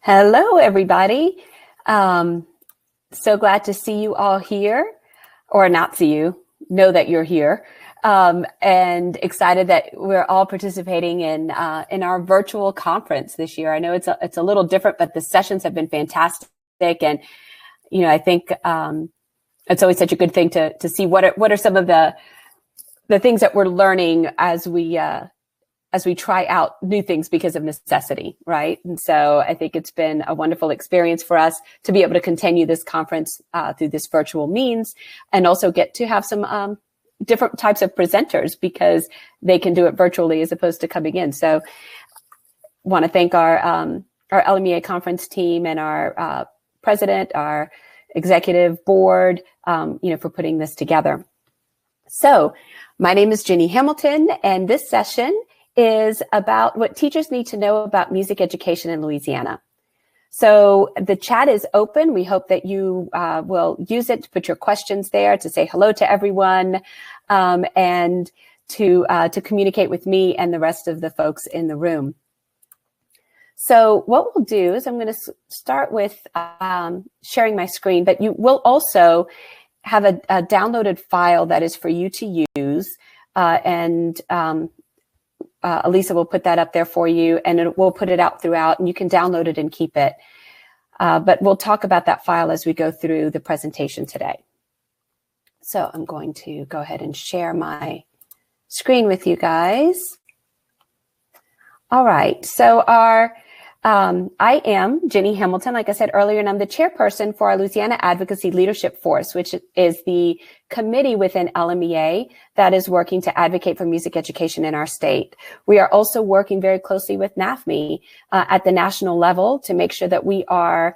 Hello, everybody. So glad to see you all here, or not see you, know that you're here, and excited that we're all participating in our virtual conference this year. I know it's a little different, but the sessions have been fantastic, and I think it's always such a good thing to see what are some of the things that we're learning as we try out new things because of necessity, right? And so I think it's been a wonderful experience for us to be able to continue this conference through this virtual means, and also get to have some different types of presenters because they can do it virtually as opposed to coming in. So want to thank our LMEA conference team and our president, our executive board, for putting this together. So my name is Ginny Hamilton, and this session is about what teachers need to know about music education in Louisiana. So the chat is open. We hope that you will use it to put your questions there, to say hello to everyone, and to communicate with me and the rest of the folks in the room. So what we'll do is I'm going to start with sharing my screen, but you will also have a downloaded file that is for you to use, and Elisa will put that up there for you, and we'll put it out throughout, and you can download it and keep it. But we'll talk about that file as we go through the presentation today. So I'm going to go ahead and share my screen with you guys. All right, so I am Ginny Hamilton, like I said earlier, and I'm the chairperson for our Louisiana Advocacy Leadership Force, which is the committee within LMEA that is working to advocate for music education in our state. We are also working very closely with NAFME at the national level to make sure that we're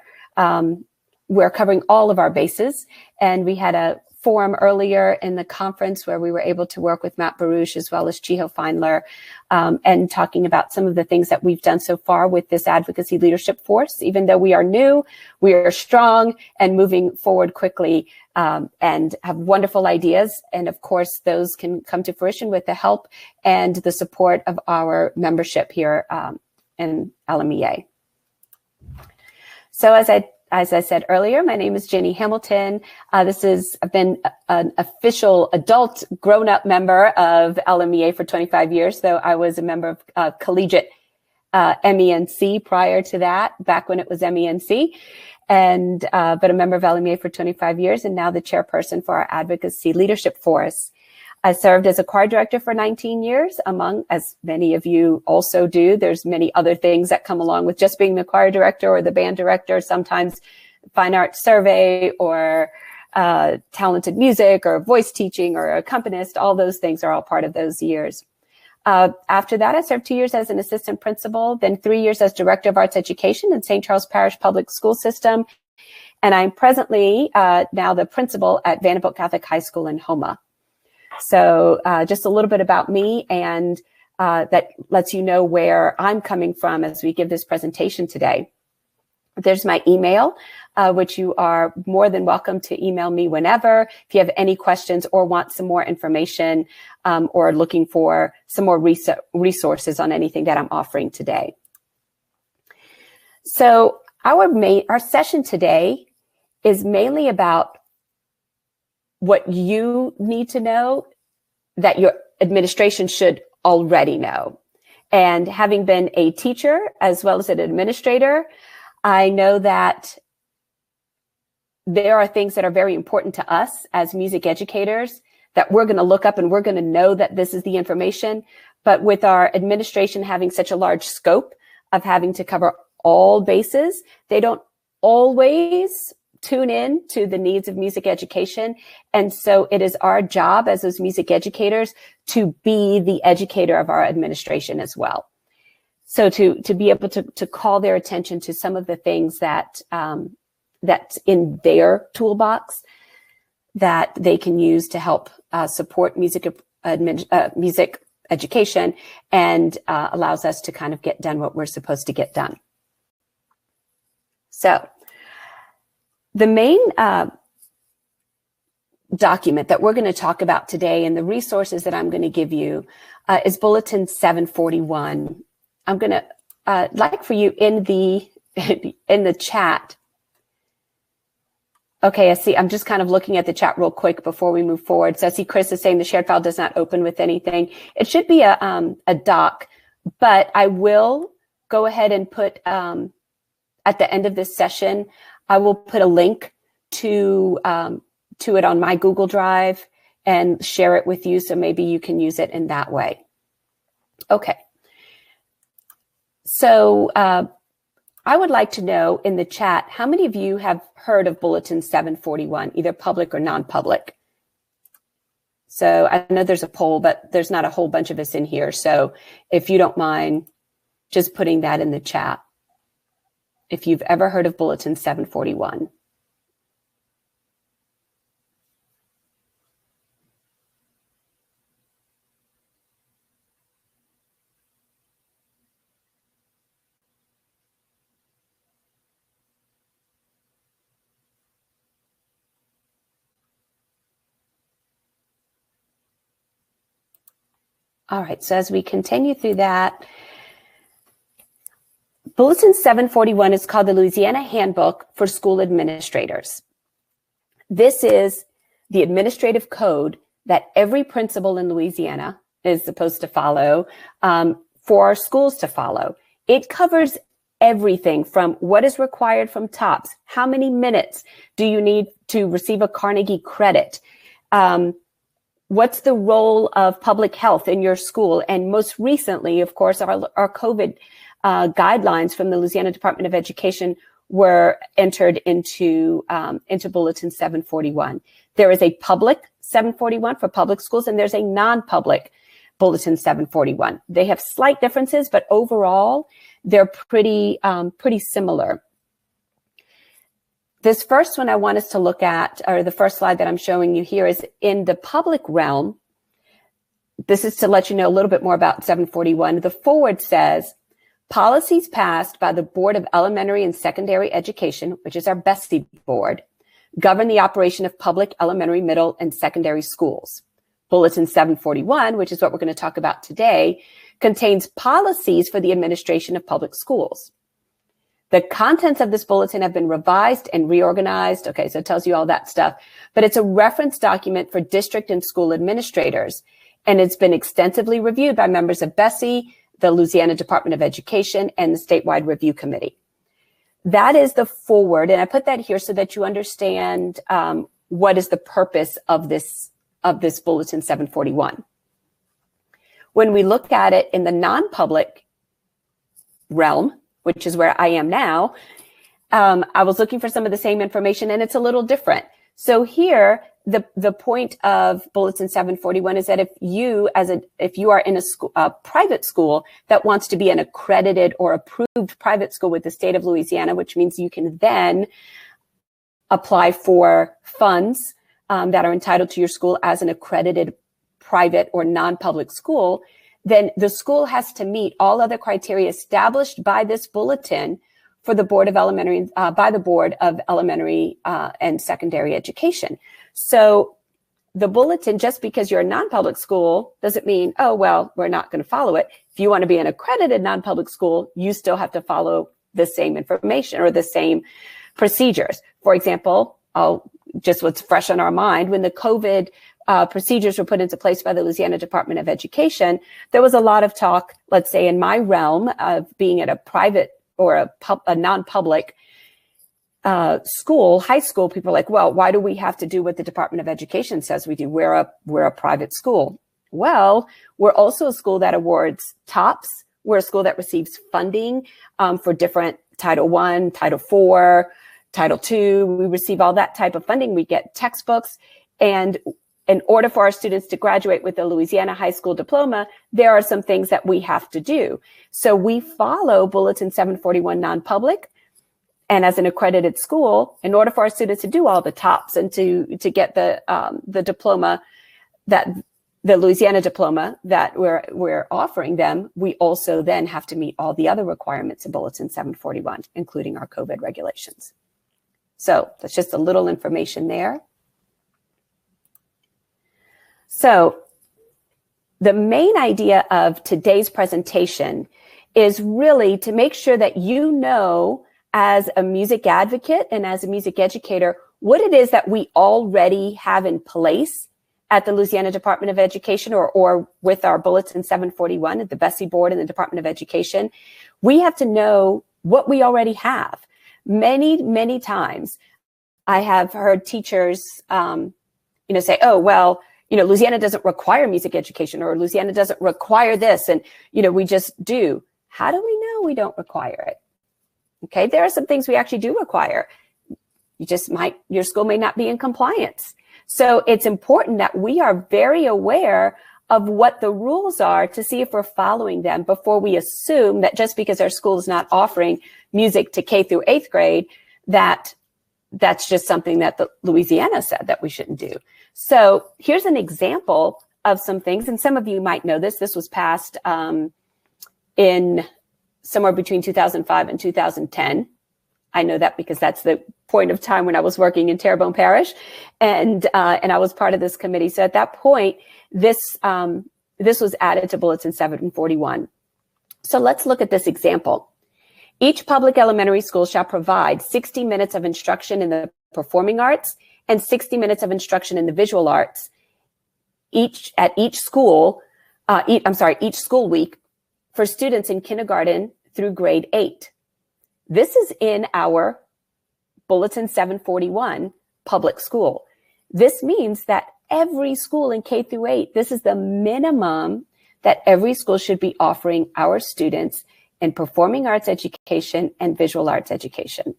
covering all of our bases. And we had a forum earlier in the conference where we were able to work with Matt Baruch as well as Chiho Feinler, and talking about some of the things that we've done so far with this advocacy leadership force. Even though we are new, we are strong and moving forward quickly, and have wonderful ideas. And of course, those can come to fruition with the help and the support of our membership here in LMEA. So as I said earlier, my name is Ginny Hamilton. I've been an official adult grown-up member of LMEA for 25 years, though I was a member of collegiate MENC prior to that, back when it was MENC, but a member of LMEA for 25 years, and now the chairperson for our Advocacy Leadership Force. I served as a choir director for 19 years, as many of you also do. There's many other things that come along with just being the choir director or the band director, sometimes fine arts survey or talented music or voice teaching or accompanist. All those things are all part of those years. After that, I served 2 years as an assistant principal, then 3 years as director of arts education in St. Charles Parish Public School System. And I'm presently now the principal at Vandebilt Catholic High School in Houma. So just a little bit about me, and that lets you know where I'm coming from as we give this presentation today. There's my email, which you are more than welcome to email me whenever if you have any questions or want some more information, or looking for some more resources on anything that I'm offering today. So our session today is mainly about what you need to know that your administration should already know. And having been a teacher as well as an administrator, I know that there are things that are very important to us as music educators that we're going to look up and we're going to know that this is the information. But with our administration having such a large scope of having to cover all bases, they don't always tune in to the needs of music education. And so it is our job as those music educators to be the educator of our administration as well. So to be able to call their attention to some of the things that's in their toolbox that they can use to help support music education, and allows us to kind of get done what we're supposed to get done. So the main document that we're going to talk about today, and the resources that I'm going to give you, is Bulletin 741. I'm going to like for you in the in the chat. Okay, I see. I'm just kind of looking at the chat real quick before we move forward. So I see Chris is saying the shared file does not open with anything. It should be a doc, but I will go ahead and put, at the end of this session, I will put a link to it on my Google Drive and share it with you. So maybe you can use it in that way. Okay. So I would like to know in the chat, how many of you have heard of Bulletin 741, either public or non-public? So I know there's a poll, but there's not a whole bunch of us in here. So if you don't mind just putting that in the chat, if you've ever heard of Bulletin 741. All right, so as we continue through that, Bulletin 741 is called the Louisiana Handbook for School Administrators. This is the administrative code that every principal in Louisiana is supposed to follow for our schools to follow. It covers everything from what is required from TOPS, how many minutes do you need to receive a Carnegie credit, what's the role of public health in your school? And most recently, of course, our COVID guidelines from the Louisiana Department of Education were entered into Bulletin 741. There is a public 741 for public schools, and there's a non-public Bulletin 741. They have slight differences, but overall, they're pretty similar. This first one I want us to look at, or the first slide that I'm showing you here, is in the public realm. This is to let you know a little bit more about 741. The forward says, policies passed by the Board of Elementary and Secondary Education, which is our BESE board, govern the operation of public elementary, middle, and secondary schools. Bulletin 741, which is what we're going to talk about today, contains policies for the administration of public schools. The contents of this bulletin have been revised and reorganized. Okay, so it tells you all that stuff, but it's a reference document for district and school administrators, and it's been extensively reviewed by members of BESE, the Louisiana Department of Education, and the Statewide Review Committee. That is the forward, and I put that here so that you understand what is the purpose of this Bulletin 741. When we look at it in the non-public realm, which is where I am now, I was looking for some of the same information, and it's a little different. So here, the point of Bulletin 741 is that if you are in a private school that wants to be an accredited or approved private school with the state of Louisiana, which means you can then apply for funds that are entitled to your school as an accredited private or non-public school, then the school has to meet all other criteria established by this bulletin for the Board of Elementary, by the Board of Elementary and Secondary Education. So the bulletin, just because you're a non-public school, doesn't mean, oh, well, we're not going to follow it. If you want to be an accredited non-public school, you still have to follow the same information or the same procedures. For example, just what's fresh on our mind, when the COVID procedures were put into place by the Louisiana Department of Education, there was a lot of talk, let's say in my realm of being at a private or a non-public school, high school, people are like, well, why do we have to do what the Department of Education says we do? We're a private school. Well, we're also a school that awards TOPS. We're a school that receives funding for different Title I, Title IV, Title II. We receive all that type of funding. We get textbooks. And in order for our students to graduate with a Louisiana high school diploma, there are some things that we have to do. So we follow Bulletin 741 non-public. And as an accredited school, in order for our students to do all the TOPS and to get the diploma, that the Louisiana diploma that we're offering them, we also then have to meet all the other requirements of Bulletin 741, including our COVID regulations. So that's just a little information there. So the main idea of today's presentation is really to make sure that you know as a music advocate and as a music educator, what it is that we already have in place at the Louisiana Department of Education, or with our Bulletin 741 at the Bessie Board and the Department of Education. We have to know what we already have. Many times I have heard teachers, say, oh, well, Louisiana doesn't require music education, or Louisiana doesn't require this. And, we just do. How do we know we don't require it? Okay, there are some things we actually do require. Your school may not be in compliance. So it's important that we are very aware of what the rules are to see if we're following them before we assume that just because our school is not offering music to K through 8th grade, that's just something that the Louisiana said that we shouldn't do. So here's an example of some things, and some of you might know this. This was passed in somewhere between 2005 and 2010. I know that because that's the point of time when I was working in Terrebonne Parish, and I was part of this committee. So at that point, this was added to Bulletin 741. So let's look at this example. Each public elementary school shall provide 60 minutes of instruction in the performing arts and 60 minutes of instruction in the visual arts each school week for students in kindergarten through grade 8. This is in our Bulletin 741 public school. This means that every school in K through 8, this is the minimum that every school should be offering our students in performing arts education and visual arts education.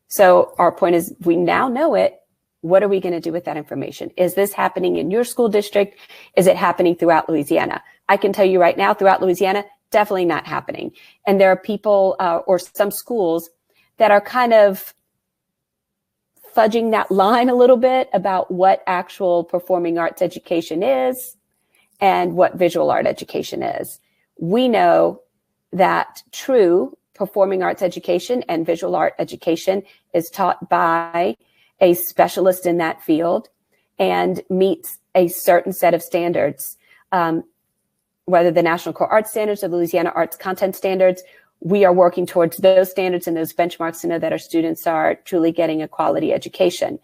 So our point is, we now know it. What are we going to do with that information? Is this happening in your school district? Is it happening throughout Louisiana? I can tell you right now, throughout Louisiana, definitely not happening. And there are people or some schools that are kind of fudging that line a little bit about what actual performing arts education is and what visual art education is. We know that true performing arts education and visual art education is taught by a specialist in that field and meets a certain set of standards, whether the National Core Arts Standards or the Louisiana Arts Content Standards. We are working towards those standards and those benchmarks to know that our students are truly getting a quality education.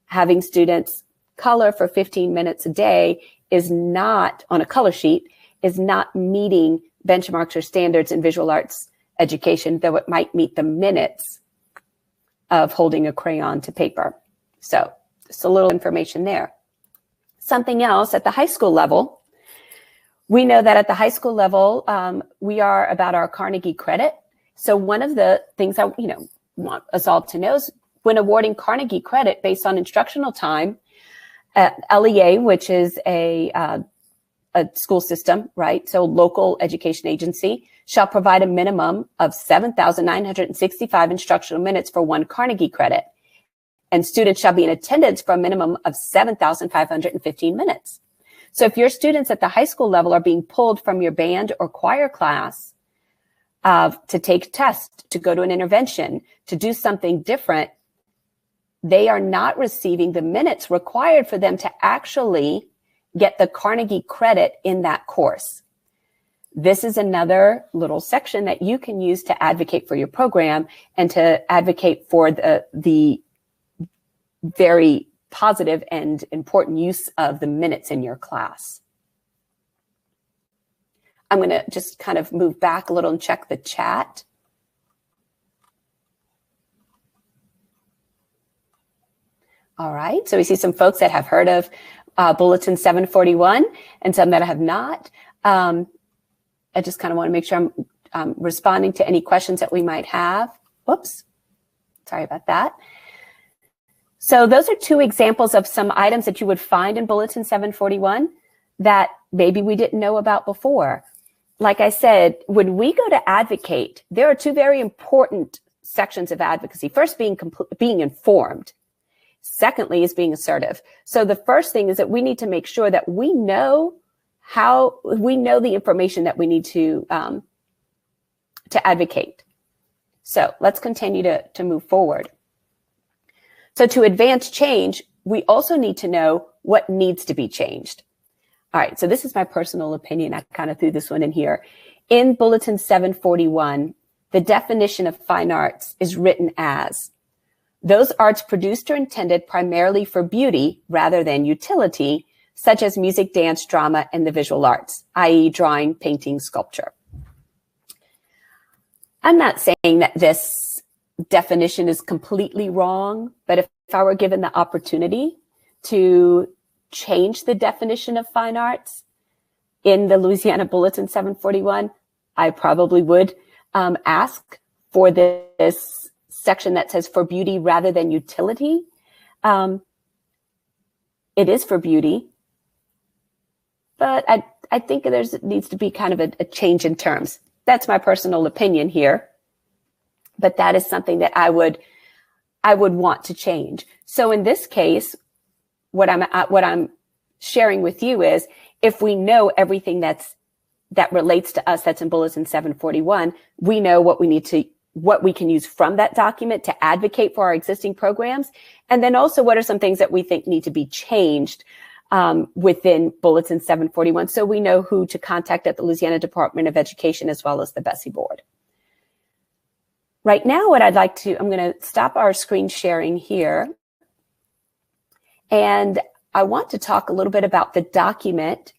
Having students color for 15 minutes a day is not, on a color sheet, is not meeting benchmarks or standards in visual arts education, though it might meet the minutes of holding a crayon to paper. So just a little information there. Something else at the high school level, we know that at the high school level, we are about our Carnegie credit. So one of the things I want us all to know is when awarding Carnegie credit based on instructional time, LEA, which is a school system, right? So local education agency shall provide a minimum of 7,965 instructional minutes for one Carnegie credit. And students shall be in attendance for a minimum of 7,515 minutes. So if your students at the high school level are being pulled from your band or choir class to take tests, to go to an intervention, to do something different, they are not receiving the minutes required for them to actually get the Carnegie credit in that course. This is another little section that you can use to advocate for your program and to advocate for the very positive and important use of the minutes in your class. I'm going to just kind of move back a little and check the chat. All right, so we see some folks that have heard of Bulletin 741 and some that have not. I just kind of want to make sure I'm responding to any questions that we might have. Whoops, sorry about that. So those are two examples of some items that you would find in Bulletin 741 that maybe we didn't know about before. Like I said, when we go to advocate, there are two very important sections of advocacy. First, being informed. Secondly, is being assertive. So the first thing is that we need to make sure that we know the information that we need to advocate. So let's continue to move forward. So to advance change, we also need to know what needs to be changed. All right, so this is my personal opinion. I kind of threw this one in here. In Bulletin 741, the definition of fine arts is written as those arts produced or intended primarily for beauty rather than utility, such as music, dance, drama, and the visual arts, i.e. drawing, painting, sculpture. I'm not saying that this definition is completely wrong, but if I were given the opportunity to change the definition of fine arts in the Louisiana Bulletin 741, I probably would ask for this section that says for beauty rather than utility. It is for beauty, but I think needs to be kind of a change in terms. That's my personal opinion here, but that is something that I would want to change. So in this case, what I'm sharing with you is if we know everything that relates to us that's in Bulletin 741, we know what we can use from that document to advocate for our existing programs. And then also what are some things that we think need to be changed within Bulletin 741, so we know who to contact at the Louisiana Department of Education as well as the Bessie Board. Right now, I'm going to stop our screen sharing here. And I want to talk a little bit about the document.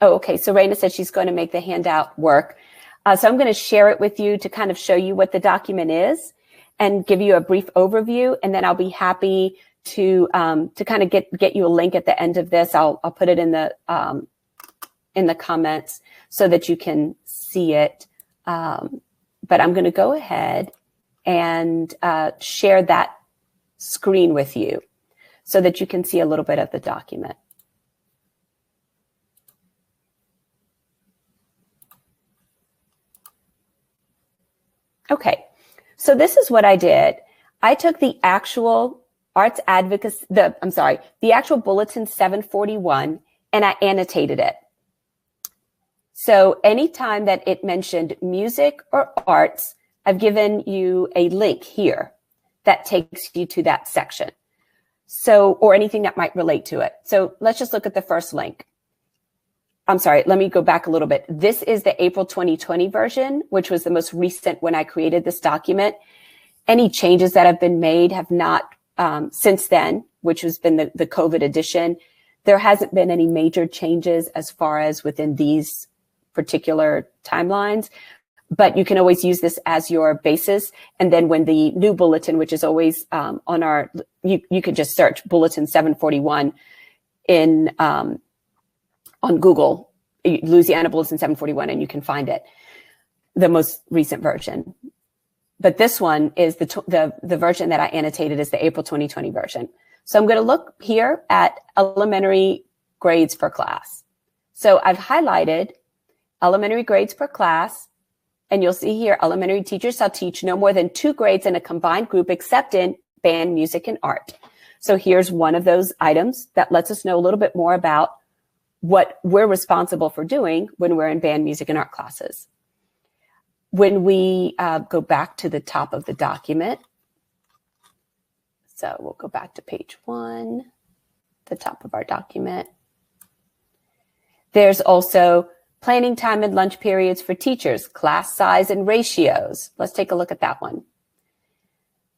Oh, okay. So Raina said she's going to make the handout work. So I'm going to share it with you to kind of show you what the document is and give you a brief overview. And then I'll be happy to kind of get you a link at the end of this. I'll put it in the comments so that you can see it. But I'm going to go ahead and share that screen with you so that you can see a little bit of the document. Okay, so this is what I did. I took the actual Arts Advocacy, the actual Bulletin 741, and I annotated it. So anytime that it mentioned music or arts, I've given you a link here that takes you to that section. So, or anything that might relate to it. So let's just look at the first link. I'm sorry, let me go back a little bit. This is the April 2020 version, which was the most recent when I created this document. Any changes that have been made have not since then, which has been the COVID edition. There hasn't been any major changes as far as within these particular timelines, but you can always use this as your basis. And then when the new bulletin, which is always on our, you could just search Bulletin 741 on Google, Louisiana Bulletin 741, and you can find it, the most recent version. But this one is the version that I annotated is the April 2020 version. So I'm going to look here at elementary grades per class. So I've highlighted elementary grades per class, and you'll see here, elementary teachers shall teach no more than 2 grades in a combined group except in band, music, and art. So here's one of those items that lets us know a little bit more about what we're responsible for doing when we're in band, music, and art classes. When we go back to the top of the document, so we'll go back to page 1, the top of our document. There's also planning time and lunch periods for teachers, class size and ratios. Let's take a look at that one.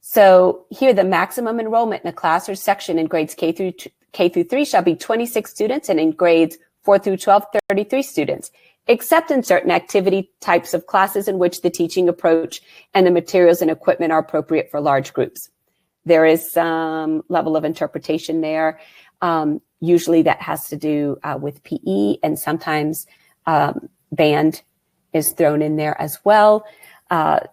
So here, the maximum enrollment in a class or section in grades K through 3 shall be 26 students, and in grades 4 through 12, 33 students, except in certain activity types of classes in which the teaching approach and the materials and equipment are appropriate for large groups. There is some level of interpretation there. Usually that has to do with PE, and sometimes band is thrown in there as well.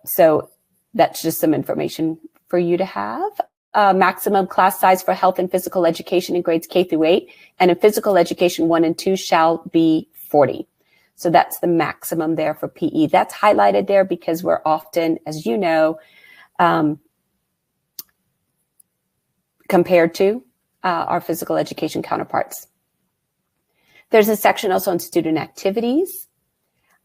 So that's just some information for you to have. Maximum class size for health and physical education in grades K through 8, and in physical education 1 and 2 shall be 40. So that's the maximum there for PE. That's highlighted there because we're often, as you know, compared to our physical education counterparts. There's a section also on student activities.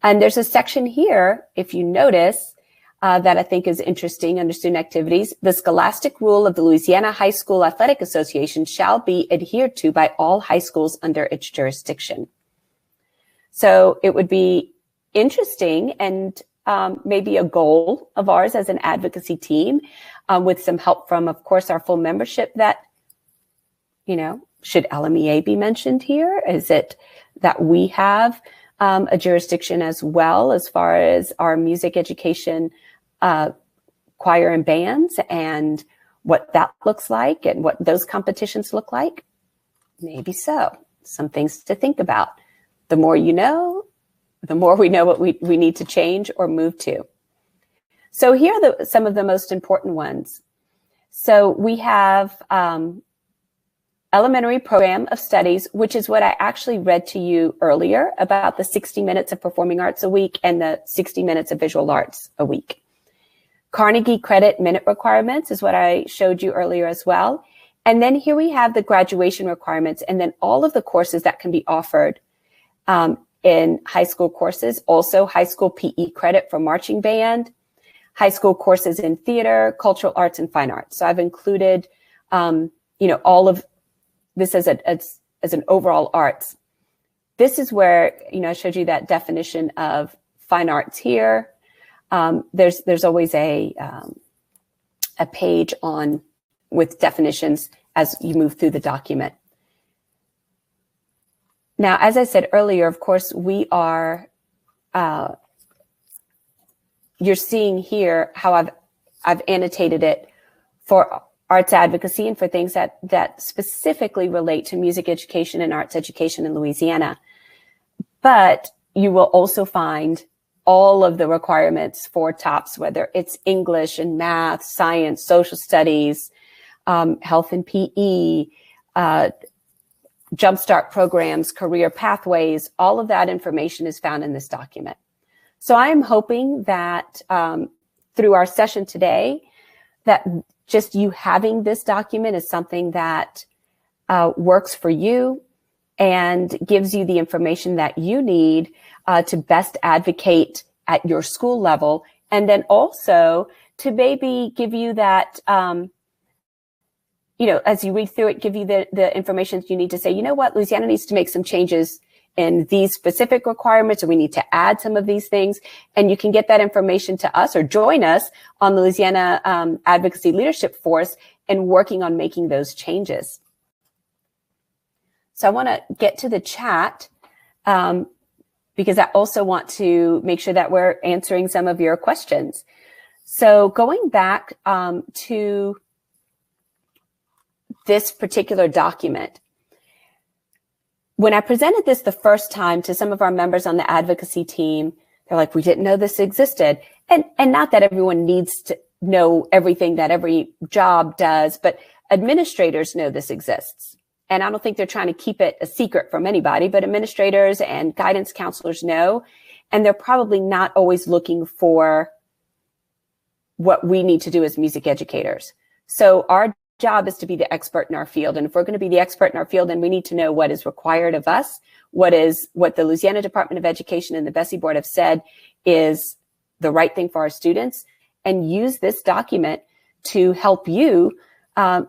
And there's a section here, if you notice, that I think is interesting under student activities. The scholastic rule of the Louisiana High School Athletic Association shall be adhered to by all high schools under its jurisdiction. So it would be interesting and maybe a goal of ours as an advocacy team, with some help from, of course, our full membership that, should LMEA be mentioned here? Is it that we have a jurisdiction as well as far as our music education, choir and bands, and what that looks like and what those competitions look like? Maybe so. Some things to think about. The more you know, the more we know what we need to change or move to. So here are some of the most important ones. So we have elementary program of studies, which is what I actually read to you earlier about the 60 minutes of performing arts a week and the 60 minutes of visual arts a week. Carnegie credit minute requirements is what I showed you earlier as well. And then here we have the graduation requirements, and then all of the courses that can be offered in high school courses, also high school PE credit for marching band, high school courses in theater, cultural arts, and fine arts. So I've included, all of this as an overall arts. This is where, I showed you that definition of fine arts here. There's always a page on with definitions as you move through the document. Now, as I said earlier, of course, we are, you're seeing here how I've annotated it for arts advocacy and for things that specifically relate to music education and arts education in Louisiana. But you will also find all of the requirements for TOPS, whether it's English and math, science, social studies, health and PE, jumpstart programs, career pathways, all of that information is found in this document. So I am hoping that through our session today, that just you having this document is something that works for you and gives you the information that you need to best advocate at your school level, and then also to maybe give you that, as you read through it, give you the information you need to say, you know what, Louisiana needs to make some changes in these specific requirements, or we need to add some of these things. And you can get that information to us or join us on the Louisiana Advocacy Leadership Force in working on making those changes. So I want to get to the chat because I also want to make sure that we're answering some of your questions. So going back to this particular document, when I presented this the first time to some of our members on the advocacy team, they're like, we didn't know this existed. And not that everyone needs to know everything that every job does, but administrators know this exists. And I don't think they're trying to keep it a secret from anybody, but administrators and guidance counselors know, and they're probably not always looking for what we need to do as music educators. So our job is to be the expert in our field. And if we're going to be the expert in our field, then we need to know what is required of us, what the Louisiana Department of Education and the Bessie Board have said is the right thing for our students, and use this document to help you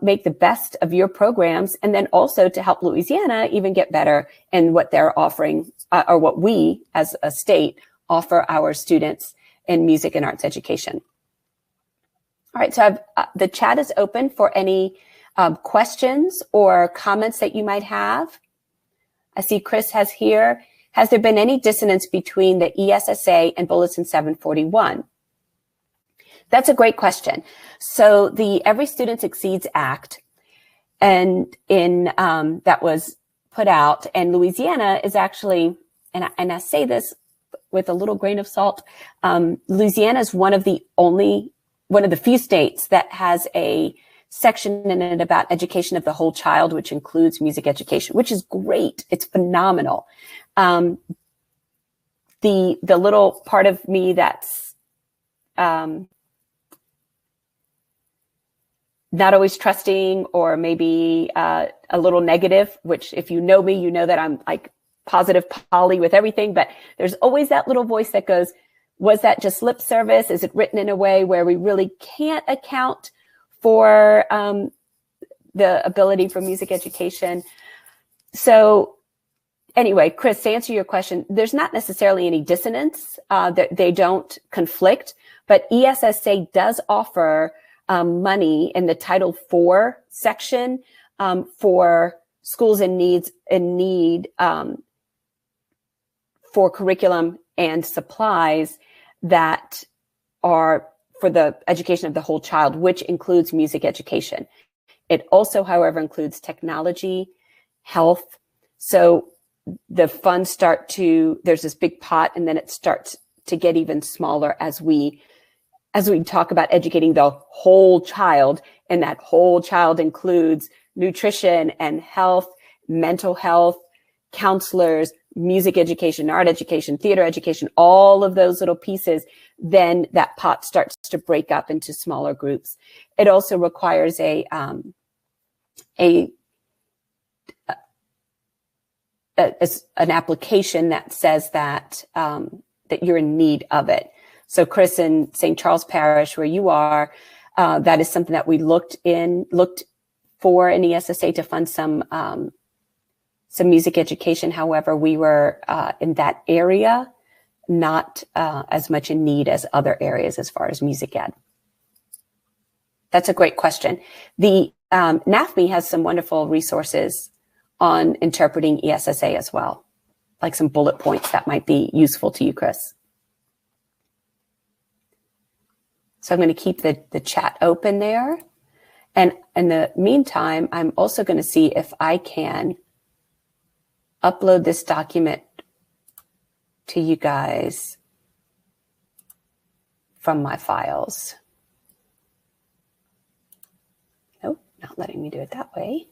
make the best of your programs, and then also to help Louisiana even get better in what they're offering, or what we as a state offer our students in music and arts education. All right, so the chat is open for any questions or comments that you might have. I see Chris has here, has there been any dissonance between the ESSA and Bulletin 741? That's a great question. So the Every Student Succeeds Act, and that was put out, and Louisiana is actually, and I say this with a little grain of salt, Louisiana is one of the few states that has a section in it about education of the whole child, which includes music education, which is great. It's phenomenal. The little part of me that's not always trusting, or maybe a little negative, which if you know me, you know that I'm like positive Polly with everything, but there's always that little voice that goes, was that just lip service? Is it written in a way where we really can't account for the ability for music education? So anyway, Chris, to answer your question, there's not necessarily any dissonance. They don't conflict, but ESSA does offer money in the Title IV section for schools in need for curriculum and supplies that are for the education of the whole child, which includes music education. It also, however, includes technology, health. So the funds there's this big pot, and then it starts to get even smaller as we talk about educating the whole child, and that whole child includes nutrition and health, mental health, counselors, music education, art education, theater education, all of those little pieces. Then that pot starts to break up into smaller groups. It also requires an application that says that you're in need of it. So Chris, in St. Charles Parish, where you are, that is something that we looked for in ESSA to fund some music education. However, we were in that area not as much in need as other areas as far as music ed. That's a great question. The NAFME has some wonderful resources on interpreting ESSA as well, like some bullet points that might be useful to you, Chris. So I'm going to keep the chat open there. And in the meantime, I'm also going to see if I can upload this document to you guys from my files. Nope, not letting me do it that way.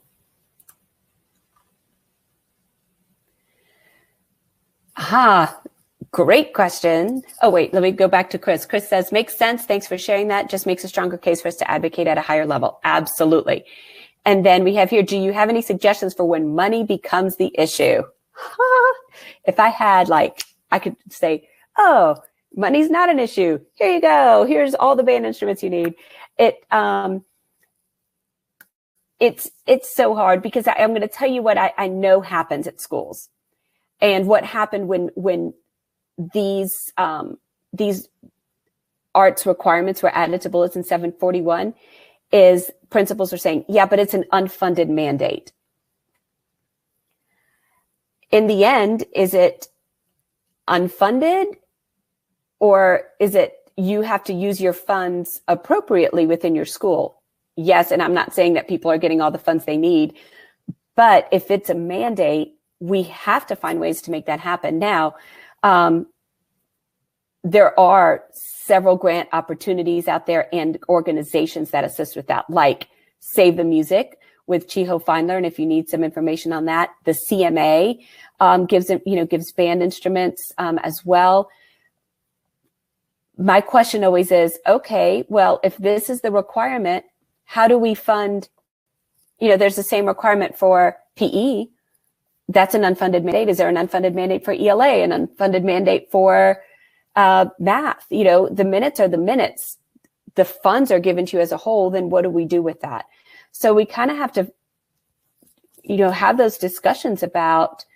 Aha, great question. Oh, wait, let me go back to Chris. Chris says, makes sense. Thanks for sharing that. Just makes a stronger case for us to advocate at a higher level. Absolutely. And then we have here, do you have any suggestions for when money becomes the issue? If I had I could say, oh, money's not an issue. Here you go. Here's all the band instruments you need. It's so hard because I'm going to tell you what I know happens at schools. And what happened when these arts requirements were added to Bulletin 741 is principals are saying, yeah, but it's an unfunded mandate. In the end, is it unfunded, or is it you have to use your funds appropriately within your school? Yes, and I'm not saying that people are getting all the funds they need, but if it's a mandate, we have to find ways to make that happen. Now, there are several grant opportunities out there and organizations that assist with that, like Save the Music with Chiho Feinler. And if you need some information on that, the CMA gives band instruments as well. My question always is, okay, well, if this is the requirement, how do we fund, there's the same requirement for PE. That's an unfunded mandate. Is there an unfunded mandate for ELA, an unfunded mandate for math? The minutes are the minutes. The funds are given to you as a whole. Then what do we do with that? So we kind of have to, have those discussions about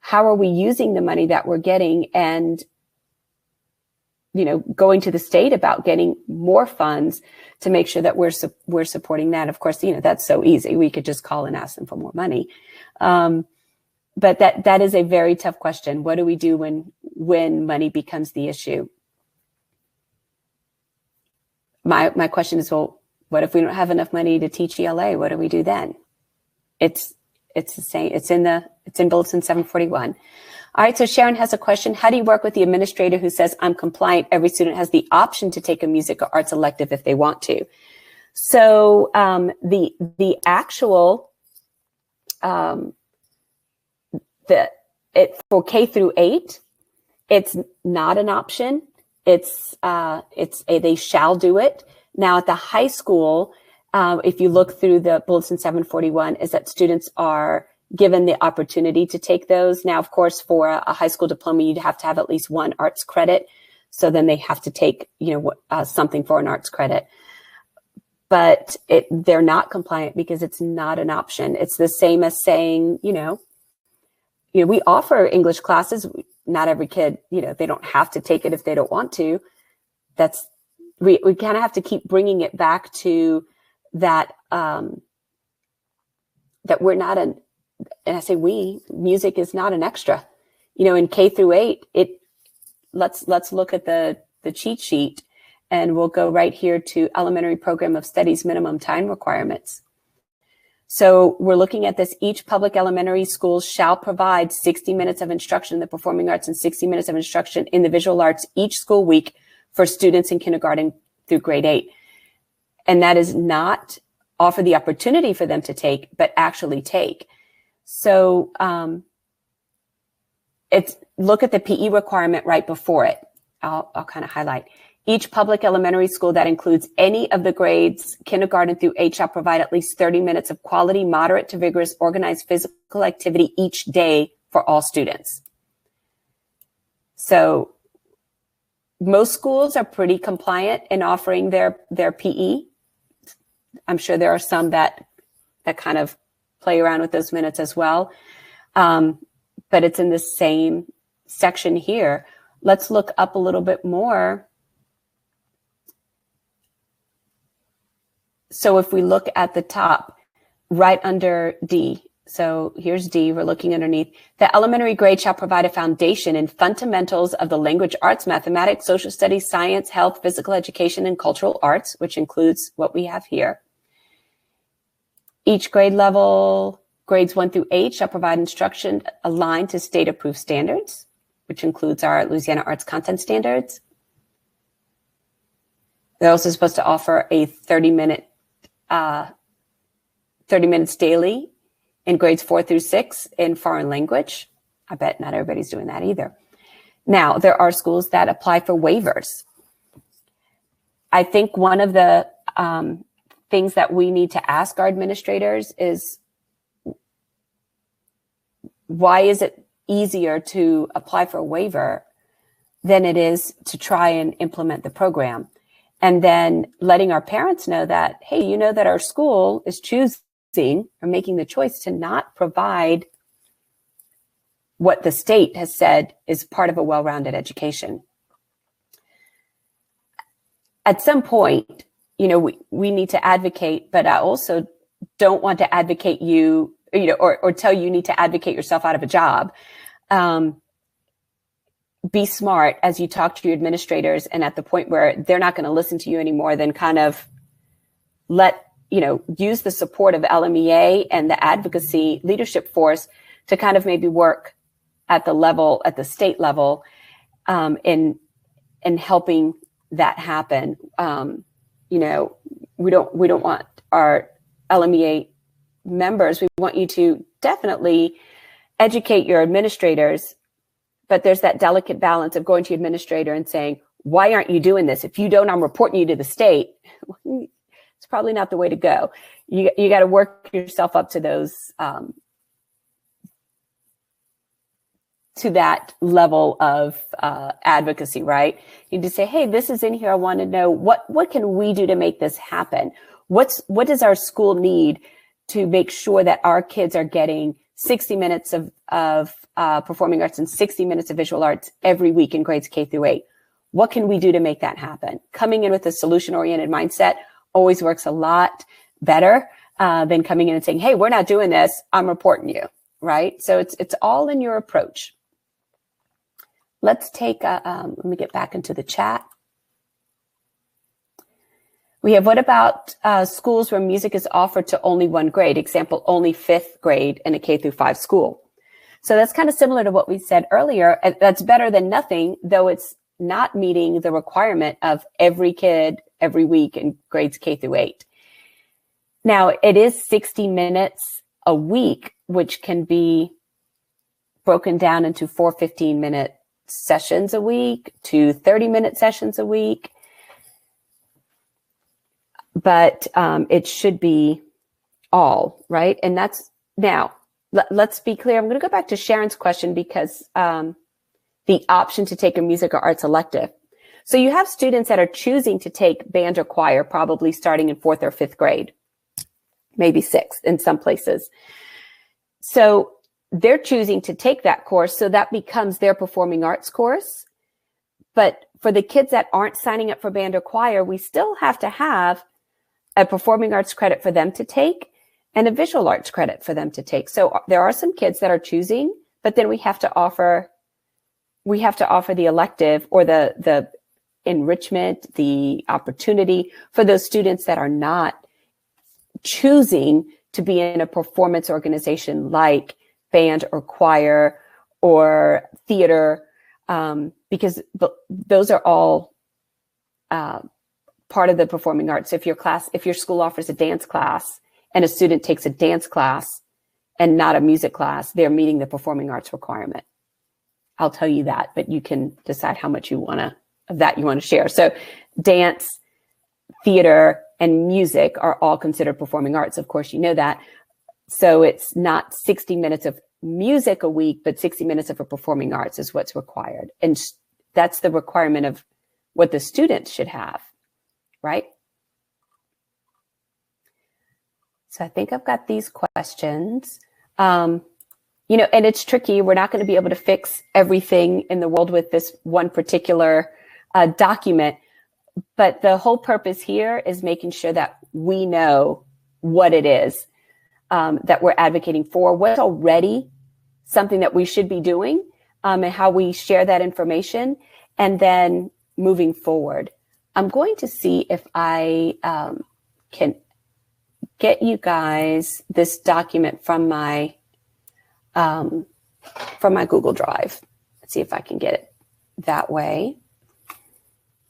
how are we using the money that we're getting, and, going to the state about getting more funds to make sure that we're supporting that. Of course, that's so easy. We could just call and ask them for more money. But that is a very tough question. What do we do when money becomes the issue? My question is, well, what if we don't have enough money to teach ELA? What do we do then? It's the same. It's in Bulletin 741. All right. So Sharon has a question. How do you work with the administrator who says, I'm compliant? Every student has the option to take a music or arts elective if they want to. So the actual for K through 8, it's not an option. They shall do it. Now at the high school, if you look through the Bulletin 741, is that students are given the opportunity to take those. Now, of course, for a high school diploma, you'd have to have at least one arts credit. So then they have to take, something for an arts credit. But they're not compliant because it's not an option. It's the same as saying, we offer English classes. Not every kid, they don't have to take it if they don't want to. We kind of have to keep bringing it back to that, that we're not and I say music is not an extra, in K through 8, let's look at the cheat sheet, and we'll go right here to Elementary Program of Studies minimum time requirements. So we're looking at this. Each public elementary school shall provide 60 minutes of instruction in the performing arts and 60 minutes of instruction in the visual arts each school week for students in kindergarten through grade 8. And that is not offer the opportunity for them to take, but actually take. So look at the PE requirement right before it. I'll kind of highlight. Each public elementary school that includes any of the grades kindergarten through 8 shall provide at least 30 minutes of quality, moderate to vigorous, organized physical activity each day for all students. So most schools are pretty compliant in offering their PE. I'm sure there are some that kind of play around with those minutes as well. But it's in the same section here. Let's look up a little bit more. So if we look at the top, right under D, so here's D, we're looking underneath. The elementary grade shall provide a foundation in fundamentals of the language arts, mathematics, social studies, science, health, physical education, and cultural arts, which includes what we have here. Each grade level, grades 1 through 8, shall provide instruction aligned to state-approved standards, which includes our Louisiana Arts Content Standards. They're also supposed to offer a 30 minutes daily in grades 4 through 6 in foreign language. I bet not everybody's doing that either. Now, there are schools that apply for waivers. I think one of the things that we need to ask our administrators is, why is it easier to apply for a waiver than it is to try and implement the program? And then letting our parents know that, hey, that our school is choosing or making the choice to not provide what the state has said is part of a well-rounded education. At some point, we need to advocate, but I also don't want to advocate you, or tell you need to advocate yourself out of a job. Be smart as you talk to your administrators, and at the point where they're not going to listen to you anymore, then kind of use the support of LMEA and the advocacy leadership force to kind of maybe work at the state level, in helping that happen. We don't want our LMEA members. We want you to definitely educate your administrators, but there's that delicate balance of going to your administrator and saying, why aren't you doing this? If you don't, I'm reporting you to the state. It's probably not the way to go. You got to work yourself up to those, to that level of advocacy, right? You need to say, hey, this is in here. I want to know what can we do to make this happen? What does our school need to make sure that our kids are getting 60 minutes of performing arts and 60 minutes of visual arts every week in grades K through 8? What can we do to make that happen? Coming in with a solution-oriented mindset always works a lot better than coming in and saying, hey, we're not doing this, I'm reporting you, right? So it's all in your approach. Let's take let me get back into the chat. We have, what about schools where music is offered to only one grade? Example, only 5th grade in a K through 5 school. So that's kind of similar to what we said earlier. That's better than nothing, though it's not meeting the requirement of every kid every week in grades K through 8. Now, it is 60 minutes a week, which can be broken down into 4 15-minute sessions a week, 2 30-minute sessions a week. But it should be all, right? And that's, now, let's be clear. I'm going to go back to Sharon's question because the option to take a music or arts elective. So you have students that are choosing to take band or choir, probably starting in 4th or 5th grade, maybe 6th in some places. So they're choosing to take that course, so that becomes their performing arts course. But for the kids that aren't signing up for band or choir, we still have to have a performing arts credit for them to take and a visual arts credit for them to take. So there are some kids that are choosing, but then we have to offer the elective or the enrichment, the opportunity for those students that are not choosing to be in a performance organization like band or choir or theater, because those are all part of the performing arts. If your school offers a dance class and a student takes a dance class and not a music class, they're meeting the performing arts requirement. I'll tell you that, but you can decide how much you want to share. So dance, theater, and music are all considered performing arts. Of course, you know that. So it's not 60 minutes of music a week, but 60 minutes of a performing arts is what's required. And that's the requirement of what the students should have, right? So I think I've got these questions. And it's tricky. We're not going to be able to fix everything in the world with this one particular document. But the whole purpose here is making sure that we know what it is that we're advocating for, what's already something that we should be doing, and how we share that information, and then moving forward. I'm going to see if I can get you guys this document from my Google Drive. Let's see if I can get it that way.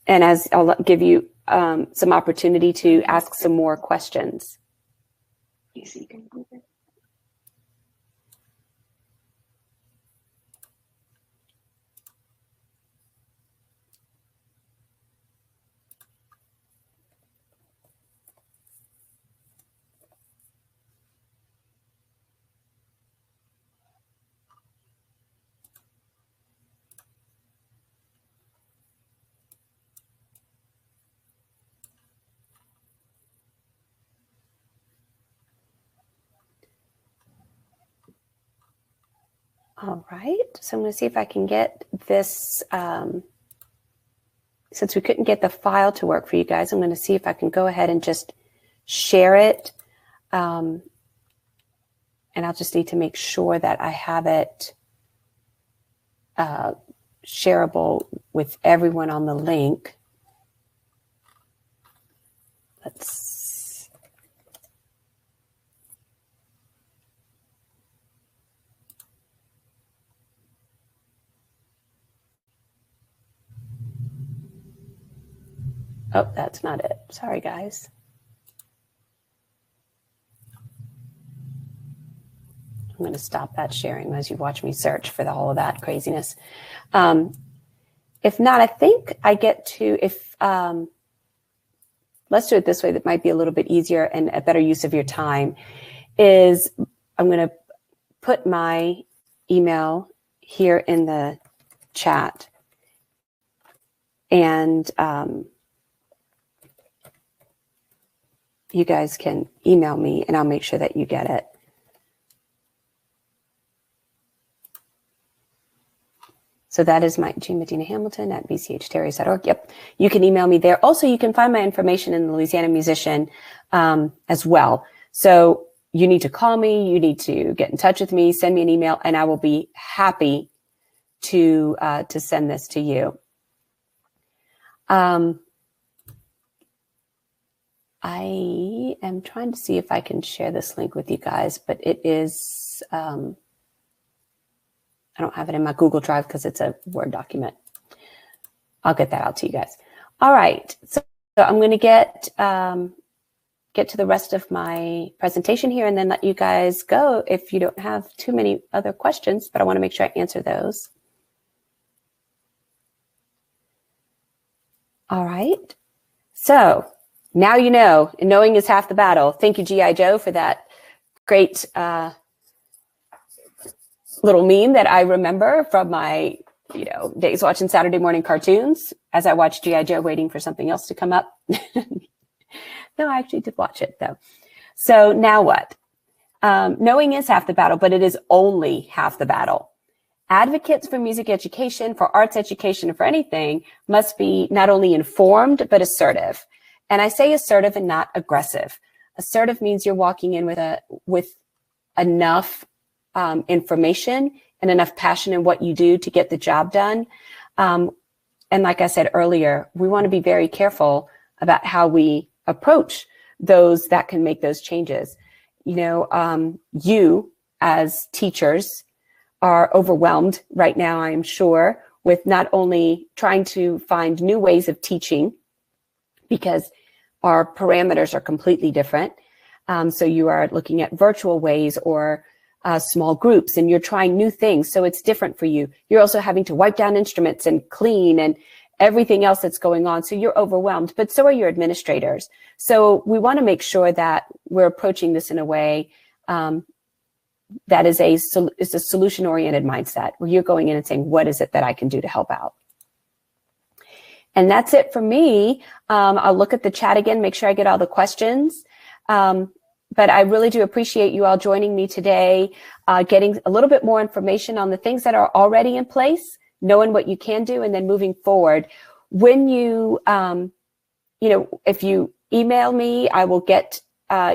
And as I'll give you some opportunity to ask some more questions. All right, so I'm going to see if I can get this, since we couldn't get the file to work for you guys, I'm going to see if I can go ahead and just share it. And I'll just need to make sure that I have it shareable with everyone on the link. Oh, that's not it. Sorry, guys. I'm going to stop that sharing as you watch me search for all of that craziness. If not, I think I get to, let's do it this way, that might be a little bit easier and a better use of your time, is I'm going to put my email here in the chat. And you guys can email me and I'll make sure that you get it. So that is my Medina-Hamilton at bchterriers.org. Yep, you can email me there. Also, you can find my information in the Louisiana Musician as well. So you need to call me, you need to get in touch with me, send me an email, and I will be happy to send this to you. I am trying to see if I can share this link with you guys, but it is, I don't have it in my Google Drive because it's a Word document. I'll get that out to you guys. All right, so I'm going to get to the rest of my presentation here and then let you guys go if you don't have too many other questions, but I want to make sure I answer those. All right, so now you know, and knowing is half the battle. Thank you, G.I. Joe, for that great little meme that I remember from my, days watching Saturday morning cartoons as I watched G.I. Joe waiting for something else to come up. No, I actually did watch it though. So now what? knowing is half the battle, but it is only half the battle. Advocates for music education, for arts education, and for anything must be not only informed, but assertive. And I say assertive and not aggressive. Assertive means you're walking in with enough information and enough passion in what you do to get the job done. And like I said earlier, we want to be very careful about how we approach those that can make those changes. You know, you as teachers are overwhelmed right now, I'm sure, with not only trying to find new ways of teaching, because our parameters are completely different. So you are looking at virtual ways or small groups, and you're trying new things. So it's different for you. You're also having to wipe down instruments and clean and everything else that's going on. So you're overwhelmed, but so are your administrators. So we want to make sure that we're approaching this in a way that is a solution-oriented mindset, where you're going in and saying, what is it that I can do to help out? And that's it for me. I'll look at the chat again, make sure I get all the questions. But I really do appreciate you all joining me today, getting a little bit more information on the things that are already in place, knowing what you can do, and then moving forward. When you, if you email me, I will get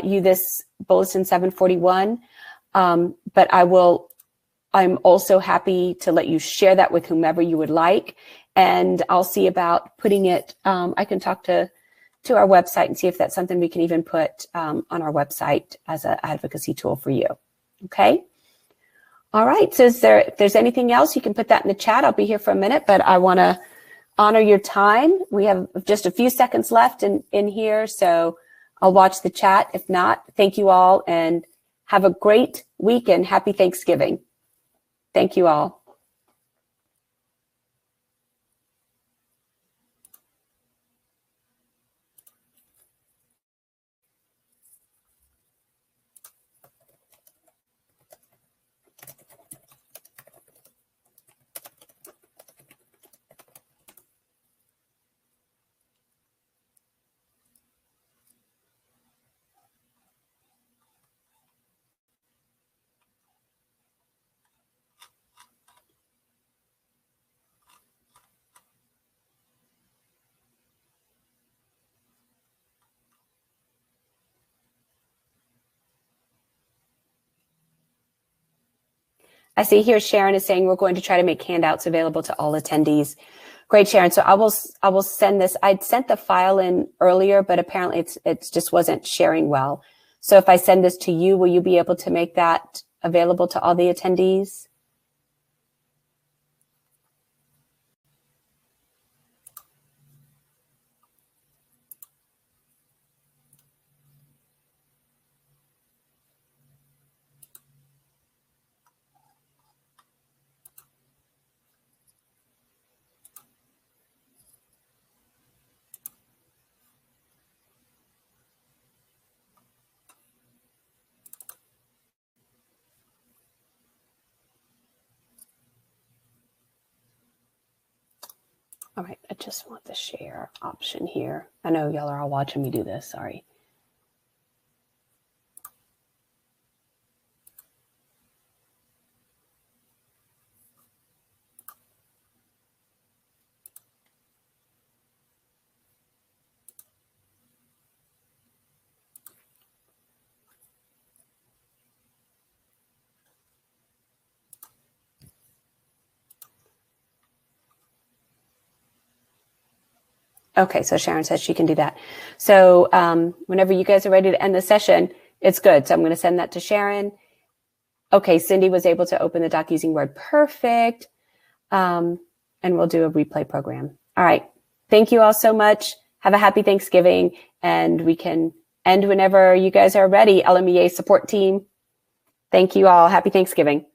you this Bulletin 741. But I'm also happy to let you share that with whomever you would like. And I'll see about putting it, I can talk to our website and see if that's something we can even put on our website as an advocacy tool for you. Okay. All right. So if there's anything else, you can put that in the chat. I'll be here for a minute, but I want to honor your time. We have just a few seconds left in here, so I'll watch the chat. If not, thank you all and have a great week and happy Thanksgiving. Thank you all. I see here Sharon is saying we're going to try to make handouts available to all attendees. Great, Sharon. So I will send this. I'd sent the file in earlier, but apparently it just wasn't sharing well. So if I send this to you, will you be able to make that available to all the attendees? All right, I just want the share option here. I know y'all are all watching me do this, sorry. Okay, so Sharon says she can do that. So whenever you guys are ready to end the session, it's good. So I'm going to send that to Sharon. Okay, Cindy was able to open the doc using Word. Perfect. And we'll do a replay program. All right. Thank you all so much. Have a happy Thanksgiving. And we can end whenever you guys are ready. LMEA support team. Thank you all. Happy Thanksgiving.